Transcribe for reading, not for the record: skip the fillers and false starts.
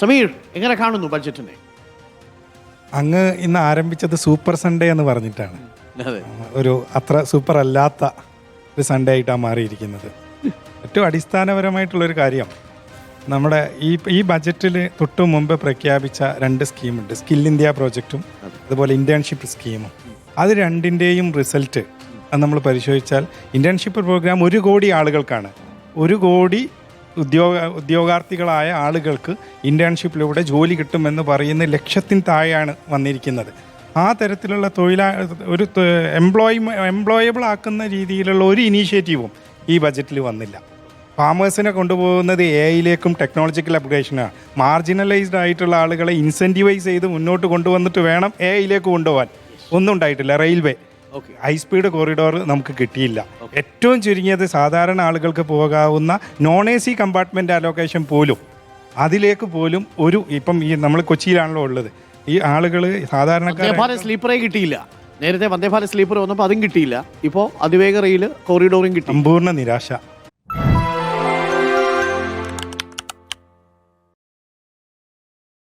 സമീർ എങ്ങനെ കാണുന്നു ബഡ്ജറ്റിനെ? അങ്ങ് ഇന്ന് ആരംഭിച്ചത് സൂപ്പർ സൺഡേ എന്ന് പറഞ്ഞിട്ടാണ്. അതെ, ഒരു അത്ര സൂപ്പർ അല്ലാത്ത ഒരു സൺഡേ ആയിട്ടാണ് മാറിയിരിക്കുന്നത്. ഏറ്റവും അടിസ്ഥാനപരമായിട്ടുള്ളൊരു കാര്യം, നമ്മുടെ ഈ ബജറ്റിൽ തൊട്ടു മുമ്പ് പ്രഖ്യാപിച്ച 2 സ്കീമുണ്ട്. സ്കിൽ ഇന്ത്യ പ്രോജക്റ്റും അതുപോലെ ഇന്റേൺഷിപ്പ് സ്കീമും. അത് രണ്ടിൻ്റെയും റിസൾട്ട് നമ്മൾ പരിശോധിച്ചാൽ ഇന്റേൺഷിപ്പ് പ്രോഗ്രാം 1 കോടി ആളുകൾക്കാണ്. 1 കോടി ഉദ്യോഗാർത്ഥികളായ ആളുകൾക്ക് ഇന്റേൺഷിപ്പിലൂടെ ജോലി കിട്ടുമെന്ന് പറയുന്ന ലക്ഷത്തിന് താഴെയാണ് വന്നിരിക്കുന്നത്. ആ തരത്തിലുള്ള ഒരു എംപ്ലോയബിൾ ആക്കുന്ന രീതിയിലുള്ള ഒരു ഇനീഷ്യേറ്റീവും ഈ ബജറ്റിൽ വന്നില്ല. ഫാമേഴ്സിനെ കൊണ്ടുപോകുന്നത് AI-യിലേക്കും ടെക്നോളജിക്കൽ അപ്ഗ്രേഷനാണ്. മാർജിനലൈസ്ഡ് ആയിട്ടുള്ള ആളുകളെ ഇൻസെൻറ്റിവൈസ് ചെയ്ത് മുന്നോട്ട് കൊണ്ടുവന്നിട്ട് വേണം AI-യിലേക്ക് കൊണ്ടുപോകാൻ. ഒന്നും ഉണ്ടായിട്ടില്ല. റെയിൽവേ ഹൈ സ്പീഡ് കോറിഡോർ നമുക്ക് കിട്ടിയില്ല. ഏറ്റവും ചുരുങ്ങിയത് സാധാരണ ആളുകൾക്ക് പോകാവുന്ന non-AC കമ്പാർട്ട്മെൻറ്റ് അലോക്കേഷൻ പോലും, അതിലേക്ക് പോലും ഇപ്പം ഈ നമ്മൾ കൊച്ചിയിലാണല്ലോ ഉള്ളത്, ഈ ആളുകൾ സാധാരണക്കാർ സ്ലീപ്പറേ കിട്ടിയില്ല. നേരത്തെ വന്ദേ ഭാരത് സ്ലീപ്പർ വന്നപ്പോൾ അതും കിട്ടിയില്ല. ഇപ്പോൾ അതിവേഗ റെയിൽ കോറിഡോറും കിട്ടി. സമ്പൂർണ്ണ നിരാശ.